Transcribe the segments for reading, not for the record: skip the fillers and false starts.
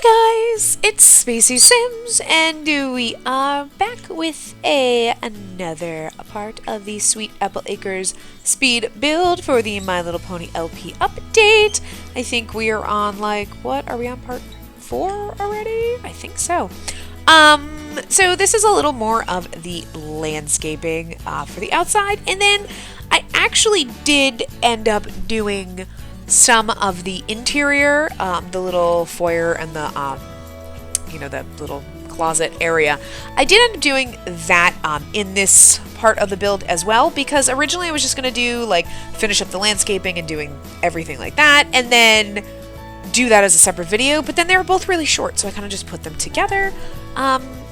Hey guys, it's Spacey Sims, and we are back with another part of the Sweet Apple Acres speed build for the My Little Pony LP update. I think we are on, what, are we on part 4 already? I think so. So this is a little more of the landscaping for the outside, and then I actually did end up doing some of the interior, the little foyer and the, the little closet area. I did end up doing that in this part of the build as well, because originally I was just going to do, finish up the landscaping and doing everything like that, and then do that as a separate video, but then they were both really short, so I kind of just put them together.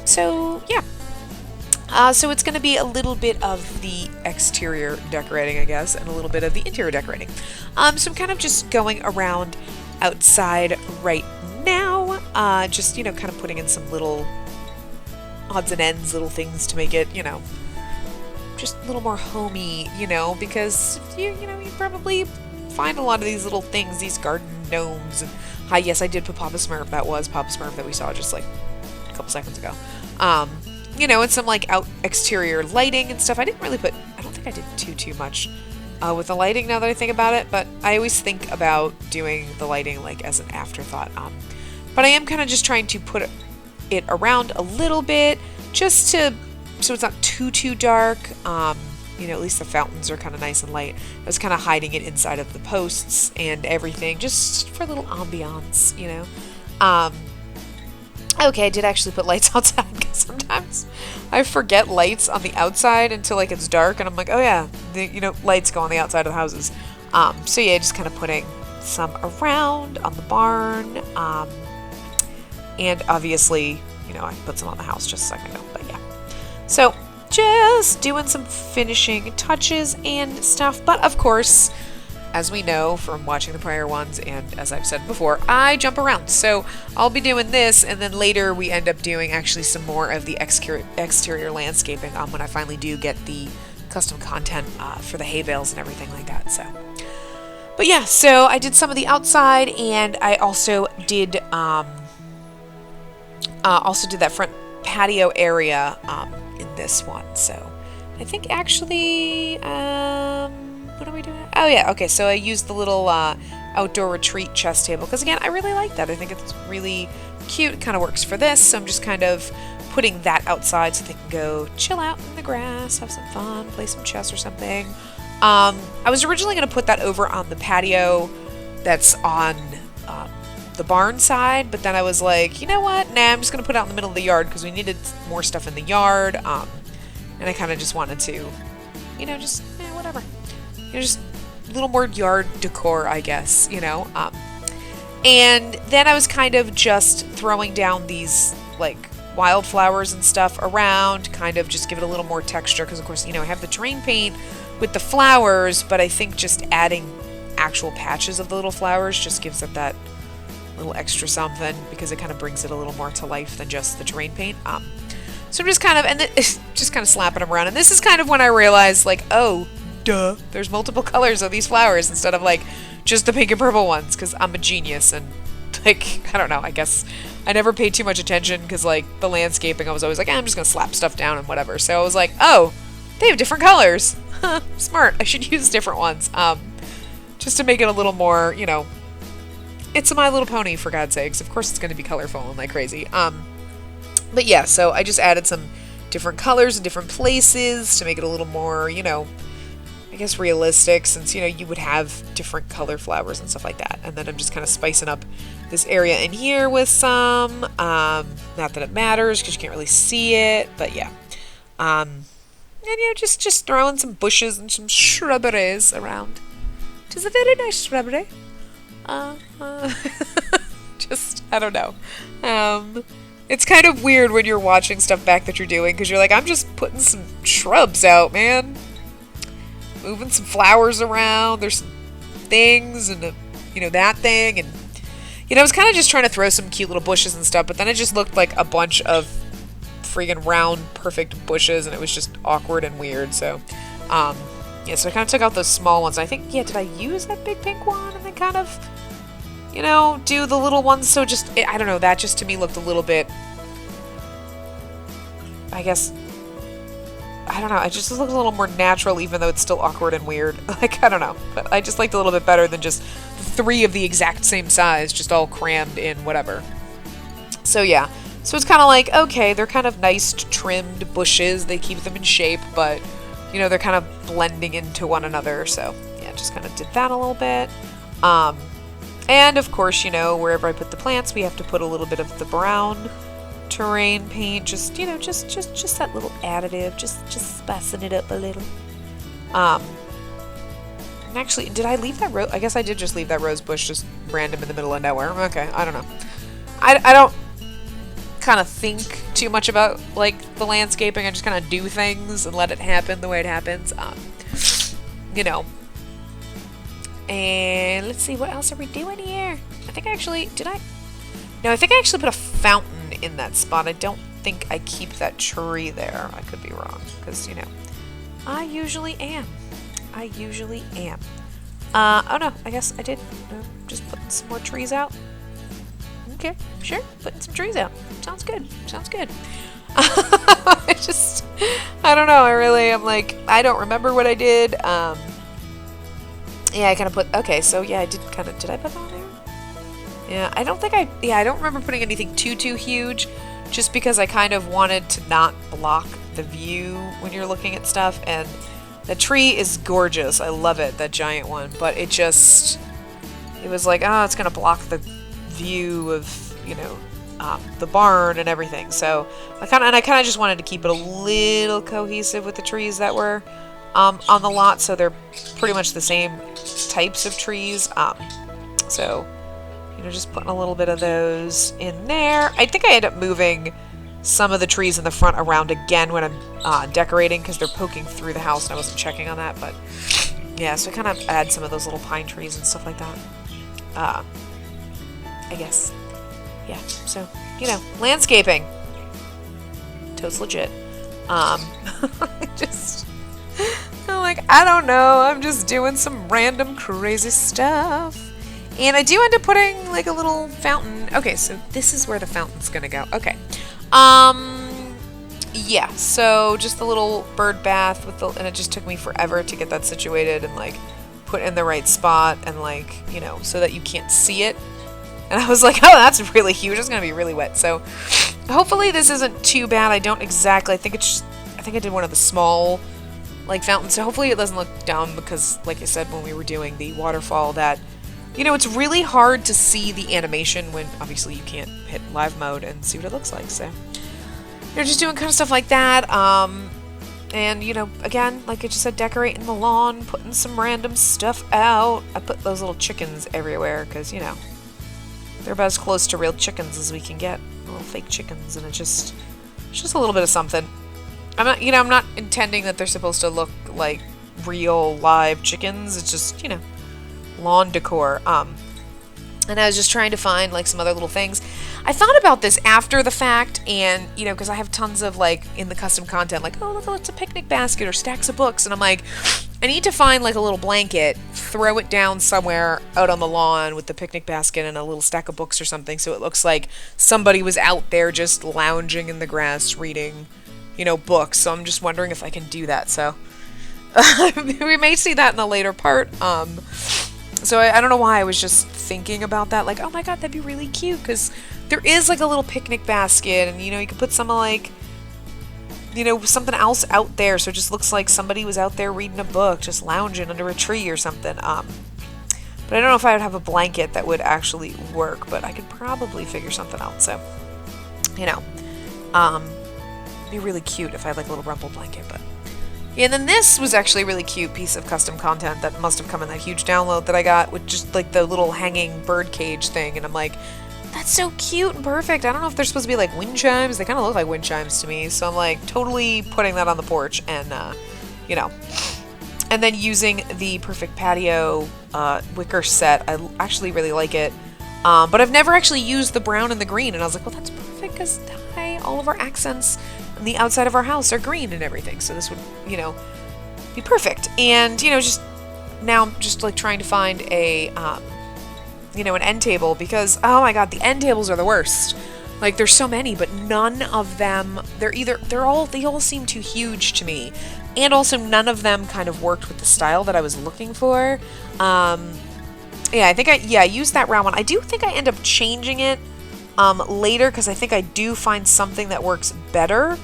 So, yeah. So it's going to be a little bit of the exterior decorating, I guess, and a little bit of the interior decorating. So I'm kind of just going around outside right now, just, kind of putting in some little odds and ends, little things to make it, just a little more homey, because, you probably find a lot of these little things, these garden gnomes, and hi, yes, I did put Papa Smurf. That was Papa Smurf that we saw just, a couple seconds ago. And some out exterior lighting and stuff. I don't think I did too much with the lighting now that I think about it, but I always think about doing the lighting as an afterthought. But I am kind of just trying to put it around a little bit, just so it's not too dark. At least the fountains are kind of nice and light. I was kind of hiding it inside of the posts and everything, just for a little ambiance, Okay, I did actually put lights outside, because sometimes I forget lights on the outside until it's dark, and I'm like, oh yeah, lights go on the outside of the houses. So yeah, just kind of putting some around on the barn, and obviously, I put some on the house just a second ago, but yeah. So just doing some finishing touches and stuff, but of course, as we know from watching the prior ones, and as I've said before, I jump around. So I'll be doing this, and then later we end up doing actually some more of the exterior landscaping when I finally do get the custom content for the hay bales and everything like that. So, but yeah, so I did some of the outside, and I also did that front patio area in this one. So I think actually what are we doing? Oh yeah, okay, so I used the little outdoor retreat chess table, because again, I really like that. I think it's really cute. It kind of works for this, so I'm just kind of putting that outside so they can go chill out in the grass, have some fun, play some chess or something. I was originally going to put that over on the patio that's on the barn side, but then I was like, you know what? Nah, I'm just going to put it out in the middle of the yard, because we needed more stuff in the yard, and I kind of just wanted to, whatever. Just a little more yard decor, I guess, and then I was kind of just throwing down these, wildflowers and stuff around, kind of just give it a little more texture, because, of course, I have the terrain paint with the flowers, but I think just adding actual patches of the little flowers just gives it that little extra something, because it kind of brings it a little more to life than just the terrain paint. So I'm just kind of, just kind of slapping them around, and this is kind of when I realized, oh, duh, there's multiple colors of these flowers instead of just the pink and purple ones, because I'm a genius, and I don't know, I guess I never paid too much attention, because the landscaping, I was always I'm just gonna slap stuff down and whatever. So I was like, oh, they have different colors. Smart, I should use different ones, just to make it a little more, it's a My Little Pony, for God's sakes. Of course it's going to be colorful and like crazy. But yeah, so I just added some different colors in different places to make it a little more, I guess realistic, since, you would have different color flowers and stuff like that. And then I'm just kind of spicing up this area in here with some, not that it matters, because you can't really see it, but yeah. And, just throwing some bushes and some shrubberies around. It is a very nice shrubbery. Just, I don't know. It's kind of weird when you're watching stuff back that you're doing, because you're like, I'm just putting some shrubs out, man. Moving some flowers around, there's some things, and that thing, and I was kind of just trying to throw some cute little bushes and stuff, but then it just looked like a bunch of freaking round perfect bushes, and it was just awkward and weird. So yeah, so I kind of took out those small ones. I think, yeah, did I use that big pink one and then kind of you know, do the little ones. So just, I don't know, that just to me looked a little bit, I guess, I don't know, it just looked a little more natural, even though it's still awkward and weird. Like, I don't know, but I just liked it a little bit better than just 3 of the exact same size, just all crammed in whatever. So yeah, so it's kind of like, okay, they're kind of nice trimmed bushes, they keep them in shape, but, you know, they're kind of blending into one another, so yeah, just kind of did that a little bit. And of course, you know, wherever I put the plants, we have to put a little bit of the brown terrain paint, just, you know, just that little additive, just spicing it up a little. And actually, did I leave that rose? I guess I did just leave that rose bush just random in the middle of nowhere. Okay, I don't know. I don't kind of think too much about, like, the landscaping. I just kind of do things and let it happen the way it happens. You know. And let's see, what else are we doing here? I think I actually, No, I think I actually put a fountain in that spot. I don't think I keep that tree there. I could be wrong, because, you know, I usually am. Oh no, I guess I did. Just putting some more trees out. Okay, sure, putting some trees out. Sounds good. I don't know, I'm like, I don't remember what I did. Yeah, I kind of put, okay, so yeah, did I put that on there? Yeah, I don't remember putting anything too huge, just because I kind of wanted to not block the view when you're looking at stuff, and the tree is gorgeous. I love it, that giant one, but it was like, oh, it's going to block the view of, you know, the barn and everything, so I kind of just wanted to keep it a little cohesive with the trees that were on the lot, so they're pretty much the same types of trees, so, you know, just putting a little bit of those in there. I think I end up moving some of the trees in the front around again when I'm decorating, because they're poking through the house and I wasn't checking on that, but yeah, so I kind of add some of those little pine trees and stuff like that, I guess. Yeah, so, you know, landscaping. Totes legit. I'm like, I don't know, I'm just doing some random crazy stuff. And I do end up putting, like, a little fountain. Okay, so this is where the fountain's gonna go. Okay. Yeah, so just the little bird bath and it just took me forever to get that situated and, like, put in the right spot and, like, you know, so that you can't see it. And I was like, oh, that's really huge. It's gonna be really wet. So hopefully this isn't too bad. I think I did one of the small, like, fountains. So hopefully it doesn't look dumb, because, like I said, when we were doing the waterfall, that, you know, it's really hard to see the animation when obviously you can't hit live mode and see what it looks like. So you're just doing kind of stuff like that. And, you know, again, like I just said, decorating the lawn, putting some random stuff out. I put those little chickens everywhere because, you know, they're about as close to real chickens as we can get. Little fake chickens, and it's just a little bit of something. I'm not intending that they're supposed to look like real live chickens. It's just, you know, lawn decor. And I was just trying to find, like, some other little things. I thought about this after the fact, and, you know, because I have tons of, like, in the custom content, like, oh, look, it's a picnic basket or stacks of books, and I'm like, I need to find, like, a little blanket, throw it down somewhere out on the lawn with the picnic basket and a little stack of books or something, so it looks like somebody was out there just lounging in the grass reading, you know, books. So I'm just wondering if I can do that. So we may see that in a later part. So I don't know why I was just thinking about that, like, oh my god, that'd be really cute, because there is, like, a little picnic basket, and, you know, you could put some, like, you know, something else out there, so it just looks like somebody was out there reading a book, just lounging under a tree or something. But I don't know if I would have a blanket that would actually work, but I could probably figure something out. So, you know, it'd be really cute if I had, like, a little rumple blanket. But yeah, and then this was actually a really cute piece of custom content that must have come in that huge download that I got, with just, like, the little hanging bird cage thing, and I'm like, that's so cute and perfect. I don't know if they're supposed to be like wind chimes. They kind of look like wind chimes to me. So I'm, like, totally putting that on the porch, and, you know. And then using the Perfect Patio wicker set. I actually really like it. But I've never actually used the brown and the green. And I was like, well, that's perfect, because all of our accents on the outside of our house are green and everything. So this would, you know, be perfect. And, you know, just now I'm just, like, trying to find a... an end table, because, oh my god, the end tables are the worst. Like, there's so many, but none of them, they all seem too huge to me. And also, none of them kind of worked with the style that I was looking for. Yeah, I think I used that round one. I do think I end up changing it later, because I think I do find something that works better.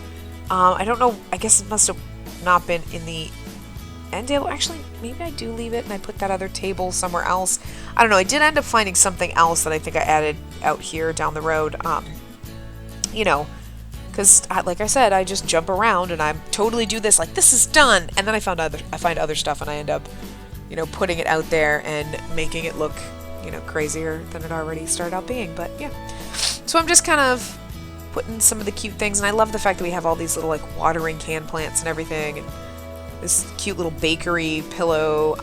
I don't know, I guess it must have not been in the end table. Actually, maybe I do leave it and I put that other table somewhere else. I don't know, I did end up finding something else that I think I added out here down the road. Because like I said, I just jump around and I totally do this, like, this is done, and then I find other stuff, and I end up, putting it out there and making it look, crazier than it already started out being. But yeah, so I'm just kind of putting some of the cute things, and I love the fact that we have all these little, like, watering can plants and everything, and this cute little bakery pillow.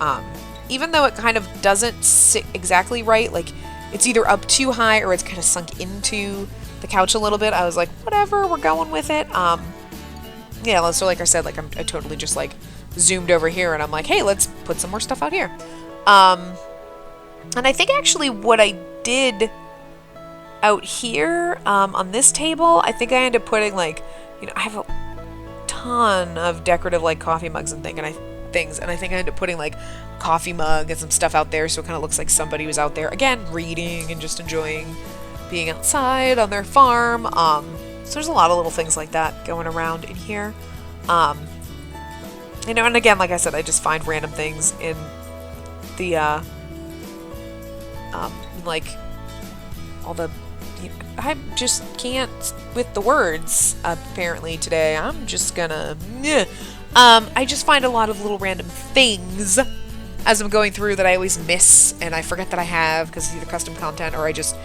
Even though it kind of doesn't sit exactly right, like, it's either up too high or it's kind of sunk into the couch a little bit, I was like, whatever, we're going with it. Yeah, so like I said, like, I totally just, like, zoomed over here, and I'm like, hey, let's put some more stuff out here. And I think actually what I did out here, on this table, I think I ended up putting, like, I have a ton of decorative, like, coffee mugs and things, and I think I ended up putting, like, coffee mug and some stuff out there, so it kind of looks like somebody was out there, again, reading and just enjoying being outside on their farm. So there's a lot of little things like that going around in here. And again, like I said, I just find random things in the, like, all the, I just can't with the words, apparently, today. I'm just gonna, I just find a lot of little random things as I'm going through that I always miss, and I forget that I have, because it's either custom content, or I just,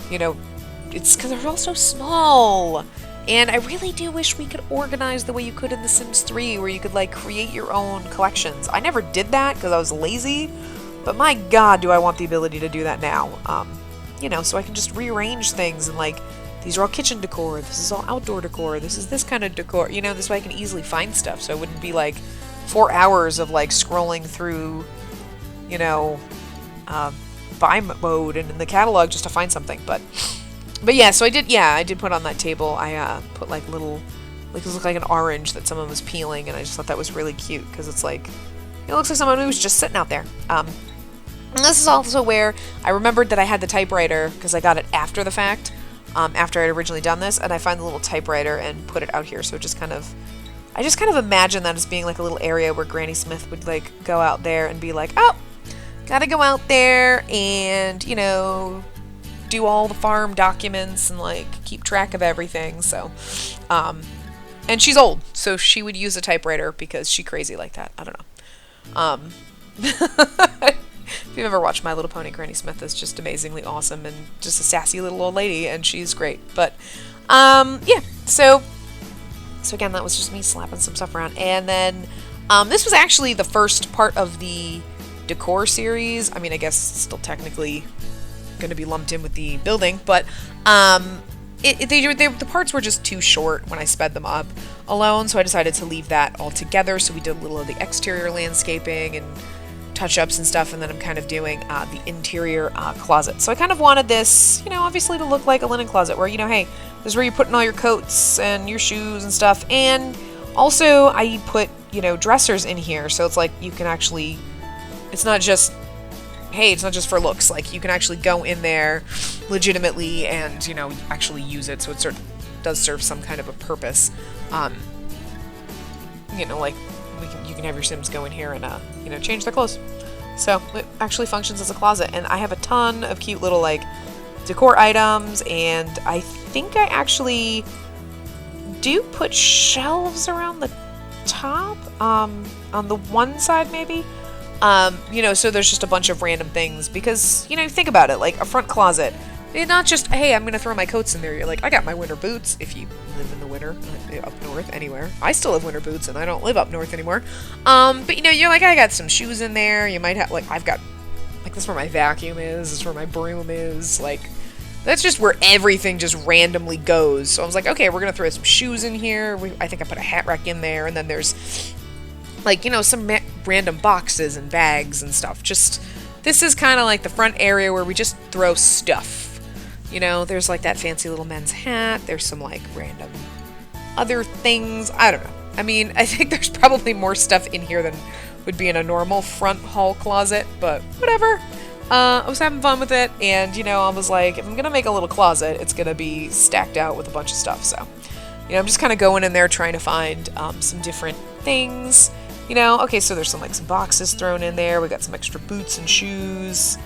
it's because they're all so small. And I really do wish we could organize the way you could in The Sims 3, where you could, like, create your own collections. I never did that because I was lazy, but my god, do I want the ability to do that now. So I can just rearrange things, and, like, these are all kitchen decor, this is all outdoor decor, this is this kind of decor, this way I can easily find stuff, so it wouldn't be, like, 4 hours of, like, scrolling through, buy mode and in the catalog just to find something. But yeah, so I did put on that table, I put, like, little, like, this looked like an orange that someone was peeling, and I just thought that was really cute, because it's like, it looks like someone who was just sitting out there. And this is also where I remembered that I had the typewriter, because I got it after the fact, after I had originally done this, and I find the little typewriter and put it out here, so I just kind of imagine that as being, like, a little area where Granny Smith would, like, go out there and be like, oh, gotta go out there and, do all the farm documents and, like, keep track of everything. So, and she's old, so she would use a typewriter because she's crazy like that. I don't know. If you've ever watched My Little Pony, Granny Smith is just amazingly awesome and just a sassy little old lady, and she's great. But, yeah, so again, that was just me slapping some stuff around. And then, this was actually the first part of the decor series. I mean, I guess it's still technically going to be lumped in with the building, but the parts were just too short when I sped them up alone, so I decided to leave that all together. So we did a little of the exterior landscaping and touch-ups and stuff, and then I'm kind of doing the interior closet. So I kind of wanted this, obviously to look like a linen closet where, hey, this is where you're putting all your coats and your shoes and stuff. And also I put, dressers in here, so it's like you can actually, it's not just for looks. Like, you can actually go in there legitimately and, actually use it, so it does serve some kind of a purpose. Like, you can have your Sims go in here and, change their clothes. So it actually functions as a closet, and I have a ton of cute little, like, decor items, and I think I actually do put shelves around the top, on the one side maybe. So there's just a bunch of random things, because, think about it, like, a front closet, it's not just, hey, I'm gonna throw my coats in there. You're like, I got my winter boots, if you live in the winter, up north, anywhere. I still have winter boots, and I don't live up north anymore. But, you're like, I got some shoes in there. You might have, like, I've got, like, this is where my vacuum is, this is where my broom is, like, that's just where everything just randomly goes. So I was like, okay, we're gonna throw some shoes in here. I think I put a hat rack in there, and then there's, like, some random boxes and bags and stuff, just this is kind of like the front area where we just throw stuff. You know, there's like that fancy little men's hat. There's some like random other things. I don't know. I mean, I think there's probably more stuff in here than would be in a normal front hall closet, but whatever. I was having fun with it, and, you know, I was like, if I'm gonna make a little closet, it's gonna be stacked out with a bunch of stuff, so. You know, I'm just kind of going in there trying to find some different things. You know, okay, so there's some boxes thrown in there. We got some extra boots and shoes,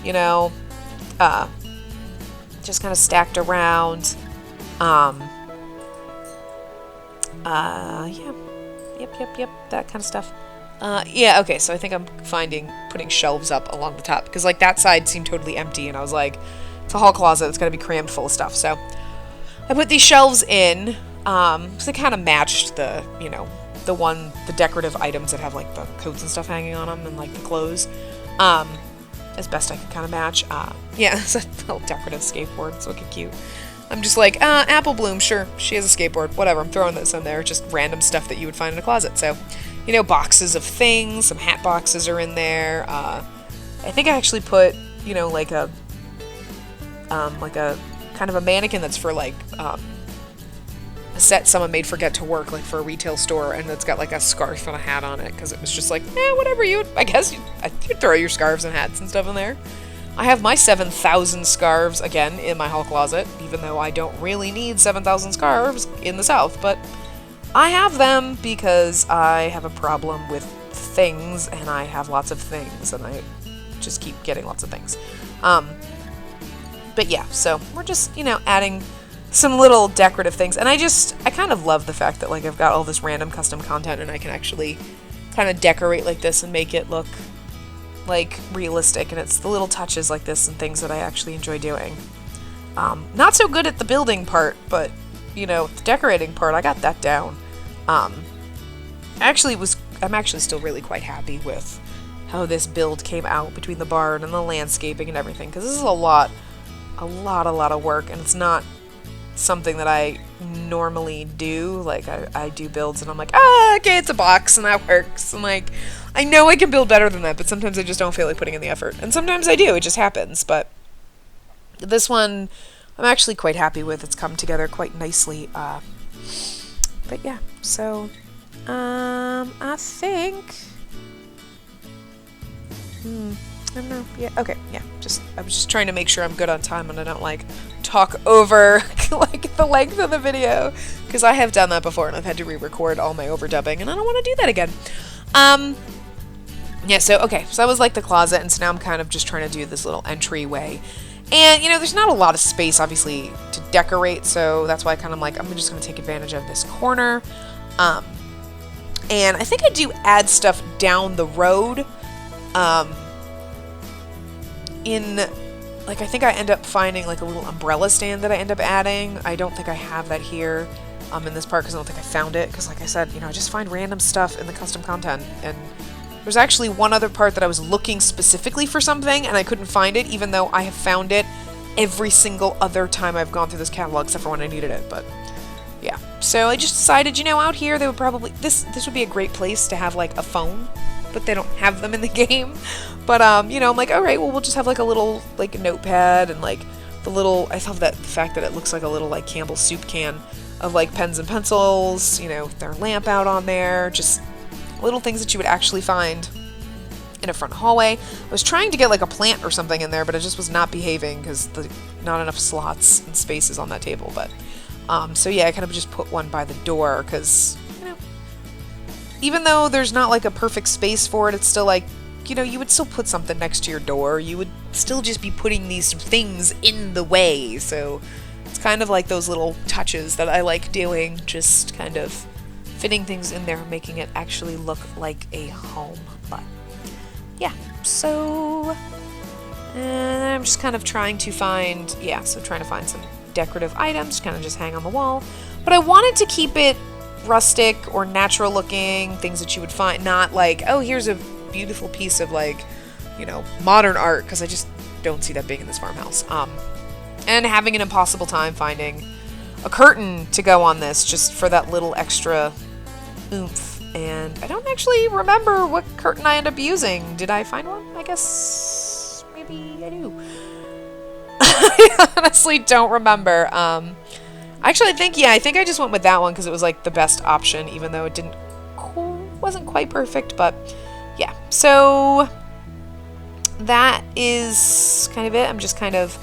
you know, just kind of stacked around. Yeah. Yep, that kind of stuff. Yeah, okay, so I think I'm putting shelves up along the top, because, like, that side seemed totally empty, and I was like, it's a hall closet, it's gonna be crammed full of stuff, so I put these shelves in, because they kind of matched the, you know, the decorative items that have, like, the coats and stuff hanging on them, and, like, the clothes, as best I could kind of match. Yeah, it's a little decorative skateboard, it's looking cute. I'm just like, Apple Bloom, sure, she has a skateboard, whatever, I'm throwing this in there, just random stuff that you would find in a closet, so, you know, boxes of things, some hat boxes are in there, I think I actually put, you know, like a kind of a mannequin that's for, like, a set someone made for Get to Work, like, for a retail store, and it's got, like, a scarf and a hat on it, because it was just like, whatever, I guess you'd throw your scarves and hats and stuff in there. I have my 7,000 scarves, again, in my hall closet, even though I don't really need 7,000 scarves in the South, but I have them because I have a problem with things, and I have lots of things, and I just keep getting lots of things. But yeah, so we're just, you know, adding some little decorative things, and I kind of love the fact that, like, I've got all this random custom content, and I can actually kind of decorate like this and make it look like realistic, and it's the little touches like this and things that I actually enjoy doing. Not so good at the building part, but, you know, the decorating part, I got that down. I'm actually still really quite happy with how this build came out between the barn and the landscaping and everything, because this is a lot of work, and it's not something that I normally do. Like, I do builds and I'm like, okay, it's a box and that works, and, like, I know I can build better than that, but sometimes I just don't feel like putting in the effort, and sometimes I do, it just happens. But this one I'm actually quite happy with. It's come together quite nicely. But yeah, so I think I don't know. Yeah, okay, yeah. I was just trying to make sure I'm good on time and I don't, like, talk over, like, the length of the video, because I have done that before and I've had to re-record all my overdubbing, and I don't want to do that again. Yeah, so, okay, so that was, like, the closet, and so now I'm kind of just trying to do this little entryway. And, you know, there's not a lot of space, obviously, to decorate, so that's why I kind of, like, I'm just going to take advantage of this corner. And I think I do add stuff down the road, like, I think I end up finding, like, a little umbrella stand that I end up adding. I don't think I have that here, in this part, because I don't think I found it, because, like I said, you know, I just find random stuff in the custom content, and there's actually one other part that I was looking specifically for something, and I couldn't find it, even though I have found it every single other time I've gone through this catalog, except for when I needed it, but yeah. So I just decided, you know, out here, they would probably, this would be a great place to have, like, a phone, but they don't have them in the game. But, you know, I'm like, alright, well, we'll just have, like, a little, like, a notepad, and, like, I love the fact that it looks like a little, like, Campbell's soup can of, like, pens and pencils, you know, their lamp out on there, just little things that you would actually find in a front hallway. I was trying to get, like, a plant or something in there, but it just was not behaving, because not enough slots and spaces on that table, but, so yeah, I kind of just put one by the door, because, you know, even though there's not, like, a perfect space for it, it's still, like, you know, you would still put something next to your door. You would still just be putting these things in the way. So it's kind of like those little touches that I like doing, just kind of fitting things in there, making it actually look like a home. But yeah, so I'm just kind of trying to find, some decorative items, kind of just hang on the wall. But I wanted to keep it rustic or natural looking, things that you would find, not like, oh, here's a beautiful piece of, like, you know, modern art, because I just don't see that being in this farmhouse. And having an impossible time finding a curtain to go on this, just for that little extra oomph. And I don't actually remember what curtain I ended up using. Did I find one? I guess maybe I do. I honestly don't remember. Actually, I think I just went with that one because it was like the best option, even though it wasn't quite perfect. But yeah, so that is kind of it. I'm just kind of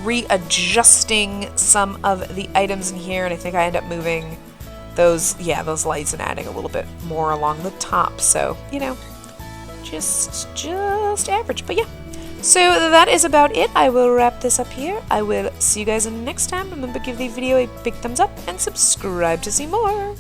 readjusting some of the items in here, and I think I end up moving those lights and adding a little bit more along the top. So, you know, just average. But yeah. So that is about it. I will wrap this up here. I will see you guys next time. Remember, give the video a big thumbs up and subscribe to see more.